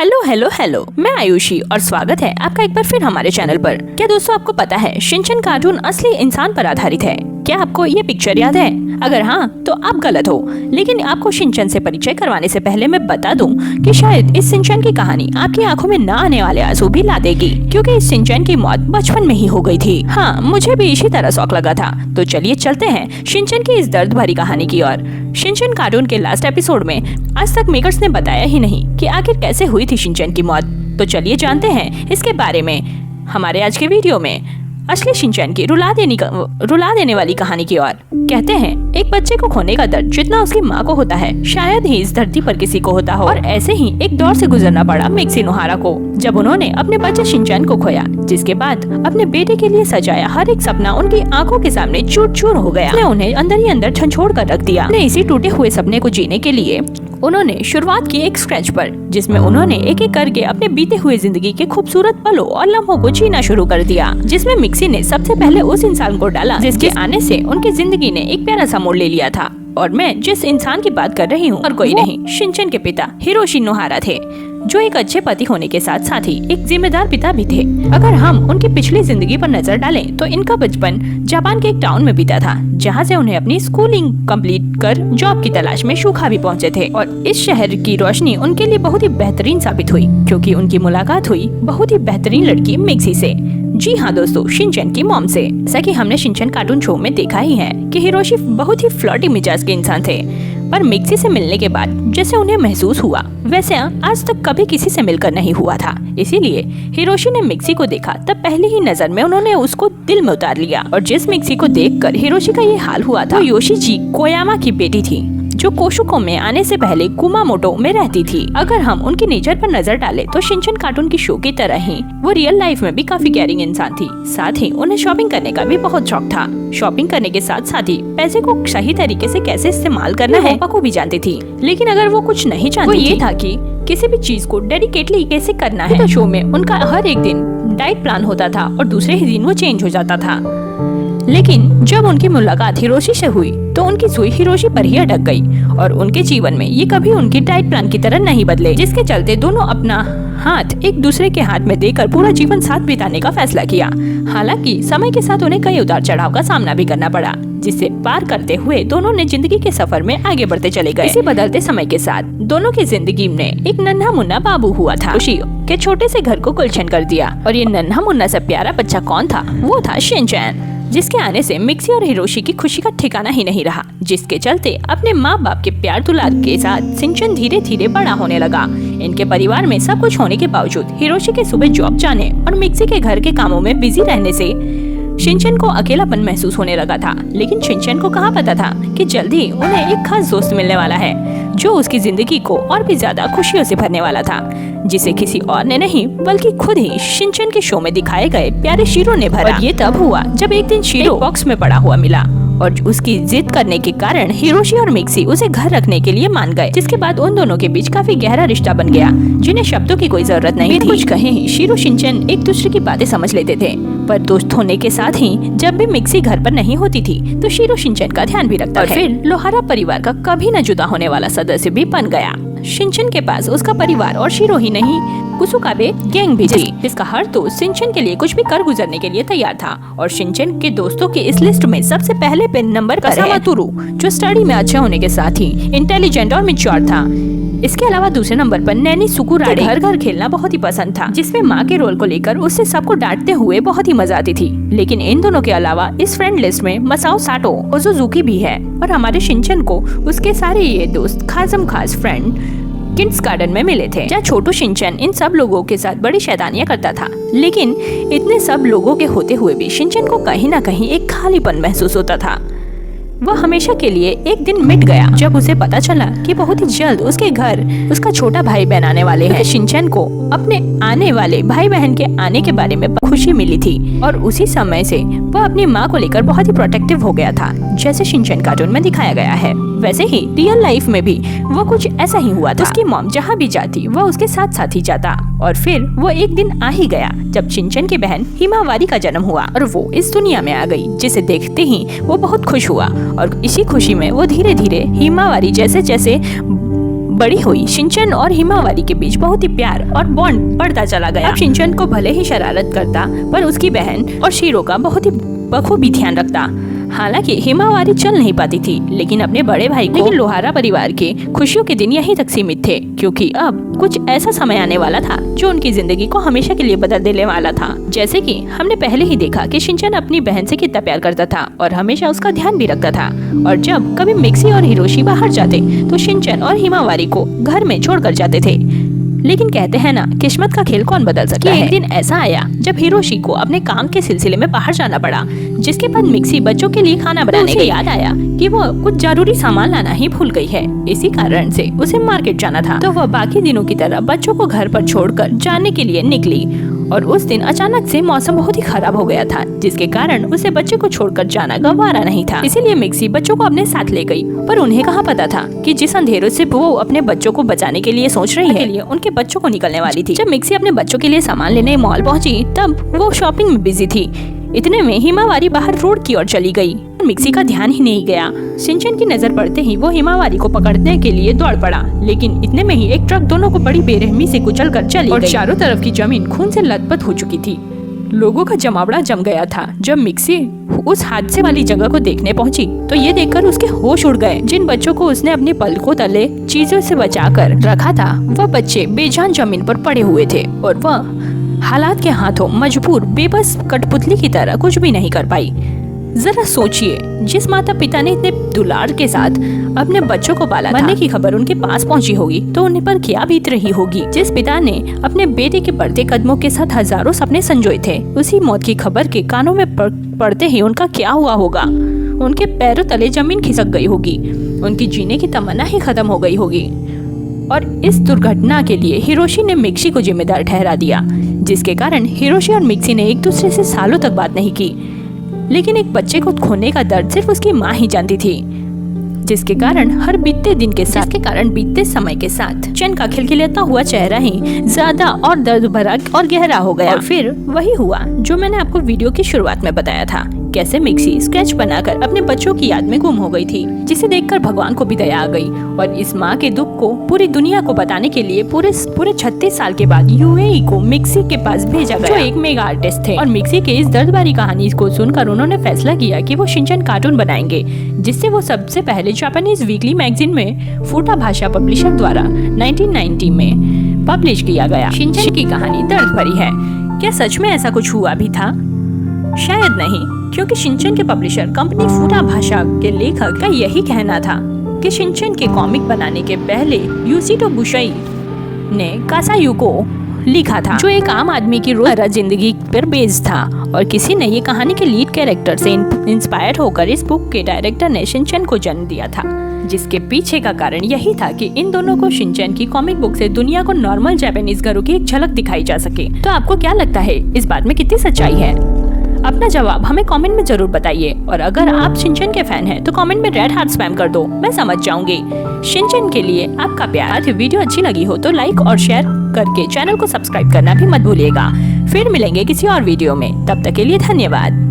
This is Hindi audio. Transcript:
हेलो हेलो हेलो, मैं आयुषी और स्वागत है आपका एक बार फिर हमारे चैनल पर। क्या दोस्तों आपको पता है शिनचैन कार्टून असली इंसान पर आधारित है? क्या आपको ये पिक्चर याद है? अगर हाँ तो आप गलत हो, लेकिन आपको शिनचैन से परिचय करवाने से पहले मैं बता दूं कि शायद इस शिनचैन की कहानी आपकी आंखों में न आने वाले आंसू भी ला देगी, क्योंकि इस शिनचैन की मौत बचपन में ही हो गई थी। हाँ, मुझे भी इसी तरह शौक लगा था। तो चलिए चलते हैं शिनचैन की इस दर्द भरी कहानी की ओर। शिनचैन कार्टून के लास्ट एपिसोड में आज तक मेकर्स ने बताया ही नहीं कि आखिर कैसे हुई थी शिनचैन की मौत। तो चलिए जानते हैं इसके बारे में हमारे आज के वीडियो में असली शिनचैन की रुला देने वाली कहानी की ओर। कहते हैं एक बच्चे को खोने का दर्द जितना उसकी माँ को होता है शायद ही इस धरती पर किसी को होता हो। और ऐसे ही एक दौर से गुजरना पड़ा मिक्सी नोहारा को, जब उन्होंने अपने बच्चे शिनचैन को खोया, जिसके बाद अपने बेटे के लिए सजाया हर एक सपना उनकी आंखों के सामने चूर चूर हो गया। उन्हें अंदर ही अंदर झंझोड़ कर रख दिया। इसी टूटे हुए सपने को जीने के लिए उन्होंने शुरुआत की एक स्क्रैच पर, जिसमें उन्होंने एक एक करके अपने बीते हुए जिंदगी के खूबसूरत पलों और लम्हों को जीना शुरू कर दिया, जिसमें मिक्सी ने सबसे पहले उस इंसान को डाला जिसके आने से उनकी जिंदगी ने एक प्यारा सा मोड़ ले लिया था। और मैं जिस इंसान की बात कर रही हूँ और कोई नहीं, शिनचैन के पिता हिरोशी नोहारा थे, जो एक अच्छे पति होने के साथ साथ ही एक जिम्मेदार पिता भी थे। अगर हम उनकी पिछली जिंदगी पर नजर डालें तो इनका बचपन जापान के एक टाउन में बीता था, जहां से उन्हें अपनी स्कूलिंग कंप्लीट कर जॉब की तलाश में शूखा भी पहुंचे थे। और इस शहर की रोशनी उनके लिए बहुत ही बेहतरीन साबित हुई, क्योंकि उनकी मुलाकात हुई बहुत ही बेहतरीन लड़की मिक्सी से। जी हाँ दोस्तों, शिनचैन की मॉम से। जैसा कि हमने शिनचैन कार्टून शो में देखा ही है कि हिरोशी बहुत ही फ्लर्टी मिजाज के इंसान थे, पर मिक्सी से मिलने के बाद जैसे उन्हें महसूस हुआ वैसे आज तक कभी किसी से मिलकर नहीं हुआ था। इसीलिए हिरोशी ने मिक्सी को देखा तब पहली ही नजर में उन्होंने उसको दिल में उतार लिया। और जिस मिक्सी को देखकर हिरोशी का ये हाल हुआ था, योशीजी कोयामा की बेटी थी, जो कोशुको में आने से पहले कुमामोटो में रहती थी। अगर हम उनकी नेचर पर नजर डालें तो शिनचैन कार्टून की शो की तरह ही वो रियल लाइफ में भी काफी केयरिंग इंसान थी। साथ ही उन्हें शॉपिंग करने का भी बहुत शौक था। शॉपिंग करने के साथ साथ ही पैसे को सही तरीके से कैसे इस्तेमाल करना है वो भी जानती थी। लेकिन अगर वो कुछ नहीं जानती, वो ये था कि किसी भी चीज को डेडिकेटली कैसे करना है। तो शो में उनका हर एक दिन डाइट प्लान होता था और दूसरे ही दिन वो चेंज हो जाता था। लेकिन जब उनकी मुलाकात हिरोशी से हुई तो उनकी सुई हिरोशी पर ही अटक गई और उनके जीवन में ये कभी उनकी डाइट प्लान की तरह नहीं बदले, जिसके चलते दोनों अपना हाथ एक दूसरे के हाथ में देकर पूरा जीवन साथ बिताने का फैसला किया। हालांकि समय के साथ उन्हें कई उतार चढ़ाव का सामना भी करना पड़ा, जिसे पार करते हुए दोनों ने जिंदगी के सफर में आगे बढ़ते चले गए। इसी बदलते समय के साथ दोनों की जिंदगी में एक नन्हा मुन्ना बाबू हुआ था, खुशी के छोटे से घर को गुलशन कर दिया। और ये नन्हा मुन्ना सा प्यारा बच्चा कौन था? वो था शिनचैन, जिसके आने से मिक्सी और हिरोशी की खुशी का ठिकाना ही नहीं रहा, जिसके चलते अपने माँ बाप के प्यार दुलार के साथ शिनचैन धीरे धीरे बड़ा होने लगा। इनके परिवार में सब कुछ होने के बावजूद हिरोशी के सुबह जॉब जाने और मिक्सी के घर के कामों में बिजी रहने से शिनचैन को अकेलापन महसूस होने लगा था। लेकिन शिनचैन को कहाँ पता था कि जल्दी उन्हें एक खास दोस्त मिलने वाला है, जो उसकी जिंदगी को और भी ज्यादा खुशियों से भरने वाला था, जिसे किसी और ने नहीं बल्कि खुद ही शिनचैन के शो में दिखाए गए प्यारे शीरो ने भरा। और ये तब हुआ जब एक दिन शीरो बॉक्स में पड़ा हुआ मिला और उसकी जिद करने के कारण हिरोशी और मिक्सी उसे घर रखने के लिए मान गए, जिसके बाद उन दोनों के बीच काफी गहरा रिश्ता बन गया, जिन्हें शब्दों की कोई जरूरत नहीं थी। कुछ कहे ही शीरो शिनचैन एक दूसरे की बातें समझ लेते थे, पर दोस्त होने के साथ ही जब भी मिक्सी घर पर नहीं होती थी तो शीरो शिनचैन का ध्यान भी रखता था। फिर लोहारा परिवार का कभी न जुदा होने वाला सदस्य भी बन गया। शिनचैन के पास उसका परिवार और शीरो ही नहीं, कुसुकाबे गैंग भी थी, जिसका हर दोस्त शिनचैन के लिए कुछ भी कर गुजरने के लिए तैयार था। और शिनचैन के दोस्तों की इस लिस्ट में सबसे पहले पे नंबर पर है तुरु, जो स्टडी में अच्छा होने के साथ ही इंटेलिजेंट और मैच्योर था। इसके अलावा दूसरे नंबर पर नैनी सुकुराडे घर घर खेलना बहुत ही पसंद था, जिसमें माँ के रोल को लेकर उससे सबको डांटते हुए बहुत ही मजा आती थी। लेकिन इन दोनों के अलावा इस फ्रेंड लिस्ट में मसाओ साटो ओजुजुकी भी है। और हमारे शिनचैन को उसके सारे ये दोस्त खास फ्रेंड किड्स गार्डन में मिले थे, जहाँ छोटू शिनचैन इन सब लोगों के साथ बड़ी शैतानियां करता था। लेकिन इतने सब लोगों के होते हुए भी शिनचैन को कहीं न कहीं एक खालीपन महसूस होता था। वह हमेशा के लिए एक दिन मिट गया जब उसे पता चला कि बहुत ही जल्द उसके घर उसका छोटा भाई बहन आने वाले हैं। शिनचैन को अपने आने वाले भाई बहन के आने के बारे में खुशी मिली थी और उसी समय से वह अपनी माँ को लेकर बहुत ही प्रोटेक्टिव हो गया था, जैसे शिनचैन कार्टून में दिखाया गया है। वैसे ही रियल लाइफ में भी वो कुछ ऐसा ही हुआ था। उसकी मॉम जहाँ भी जाती वह उसके साथ साथ ही जाता। और फिर वो एक दिन आ ही गया जब शिनचैन की बहन हिमावारी का जन्म हुआ और वो इस दुनिया में आ गई, जिसे देखते ही वो बहुत खुश हुआ। और इसी खुशी में वो धीरे धीरे हिमावारी जैसे जैसे बड़ी हुई शिनचैन और हिमावारी के बीच बहुत ही प्यार और बॉन्ड बढ़ता चला गया। अब शिनचैन को भले ही शरारत करता पर उसकी बहन और शीरो का बहुत ही बखूबी ध्यान रखता। हालांकि हिमावारी चल नहीं पाती थी, लेकिन अपने बड़े भाई को लोहारा परिवार के खुशियों के दिन यहीं तक सीमित थे, क्योंकि अब कुछ ऐसा समय आने वाला था जो उनकी जिंदगी को हमेशा के लिए बदल देने वाला था। जैसे कि हमने पहले ही देखा कि शिनचैन अपनी बहन से कितना प्यार करता था और हमेशा उसका ध्यान भी रखता था, और जब कभी मिक्सी और हिरोशी बाहर जाते तो शिनचैन और हिमावारी को घर में छोड़कर जाते थे। लेकिन कहते हैं ना, किस्मत का खेल कौन बदल सकता है। एक दिन ऐसा आया जब हिरोशी को अपने काम के सिलसिले में बाहर जाना पड़ा, जिसके बाद मिक्सी बच्चों के लिए खाना बनाने के याद आया कि वो कुछ जरूरी सामान लाना ही भूल गई है। इसी कारण से उसे मार्केट जाना था, तो वह बाकी दिनों की तरह बच्चों को घर पर छोड़कर जाने के लिए निकली। और उस दिन अचानक से मौसम बहुत ही खराब हो गया था, जिसके कारण उसे बच्चे को छोड़कर जाना गवारा नहीं था। इसीलिए मिक्सी बच्चों को अपने साथ ले गई, पर उन्हें कहाँ पता था कि जिस अंधेरों से वो अपने बच्चों को बचाने के लिए सोच रही है, उनके बच्चों को निकलने वाली थी। जब मिक्सी अपने बच्चों के लिए सामान लेने मॉल पहुंची, तब वो शॉपिंग में बिजी थी। इतने में हिमावारी बाहर रोड की ओर चली गई। मिक्सी का ध्यान ही नहीं गया। शिनचैन की नजर पड़ते ही वो हिमावारी को पकड़ने के लिए दौड़ पड़ा, लेकिन इतने में ही एक ट्रक दोनों को बड़ी बेरहमी से कुचलकर चली गई और चारों तरफ की जमीन खून से लथपथ हो चुकी थी। लोगों का जमावड़ा जम गया था। जब मिक्सी उस हादसे वाली जगह को देखने पहुंची, तो ये देखकर उसके होश उड़ गए। जिन बच्चों को उसने अपने पलकों तले चीजों से बचाकर रखा था, वह बच्चे बेजान जमीन पर पड़े हुए थे और वह हालात के हाथों मजबूर बेबस कठपुतली की तरह कुछ भी नहीं कर पाई। जरा सोचिए, जिस माता पिता ने इतने दुलार के साथ अपने बच्चों को पाला, मरने की खबर उनके पास पहुंची होगी तो उन्हें पर क्या बीत रही होगी। जिस पिता ने अपने बेटे के बढ़ते कदमों के साथ हजारों सपने संजोए थे, उसी मौत की खबर के कानों में पड़ते ही उनका क्या हुआ होगा। उनके पैरों तले जमीन खिसक गई होगी, उनकी जीने की तमन्ना ही खत्म हो गई होगी। और इस दुर्घटना के लिए हिरोशी ने मिक्सी को जिम्मेदार ठहरा दिया, जिसके कारण हिरोशी और मिक्सी ने एक दूसरे से सालों तक बात नहीं की। लेकिन एक बच्चे को खोने का दर्द सिर्फ उसकी माँ ही जानती थी, जिसके कारण बीतते समय के साथ चैन का खिलखिलाता हुआ चेहरा ही ज्यादा और दर्द भरा और गहरा हो गया। और फिर वही हुआ जो मैंने आपको वीडियो की शुरुआत में बताया था, कैसे मिक्सी स्केच बनाकर अपने बच्चों की याद में गुम हो गई थी, जिसे देखकर भगवान को भी दया आ गई और इस माँ के दुख को पूरी दुनिया को बताने के लिए पूरे 36 साल के बाद यूएई को मिक्सी के पास भेजा गया, जो एक मेगा आर्टिस्ट थे। और मिक्सी के इस दर्द भरी कहानी को सुनकर उन्होंने फैसला किया कि वो शिनचैन कार्टून बनाएंगे, जिससे वो सबसे पहले जापानीज वीकली मैगजीन में फूटा भाषा पब्लिशर द्वारा 1990 में पब्लिश किया गया। शिनचैन की कहानी दर्द भरी है। क्या सच में ऐसा कुछ हुआ भी था? शायद नहीं, क्योंकि शिनचैन के पब्लिशर कंपनी फूटा भाषा के लेखक का यही कहना था कि शिनचैन के कॉमिक बनाने के पहले यूसिटो बुशाई ने कासायु को लिखा था, जो एक आम आदमी की रोजमर्रा जिंदगी पर बेस्ड था। और किसी ने ये कहानी के लीड कैरेक्टर से इंस्पायर होकर इस बुक के डायरेक्टर ने शिनचैन को जन्म दिया था, जिसके पीछे का कारण यही था कि इन दोनों को शिनचैन की कॉमिक बुक से दुनिया को नॉर्मल जापानीज घरों की एक झलक दिखाई जा सके। तो आपको क्या लगता है, इस बात में कितनी सच्चाई है? अपना जवाब हमें कमेंट में जरूर बताइए। और अगर आप शिनचैन के फैन हैं तो कमेंट में रेड हार्ट स्पैम कर दो, मैं समझ जाऊंगी। शिनचैन के लिए आपका प्यार। वीडियो अच्छी लगी हो तो लाइक और शेयर करके चैनल को सब्सक्राइब करना भी मत भूलिएगा। फिर मिलेंगे किसी और वीडियो में, तब तक के लिए धन्यवाद।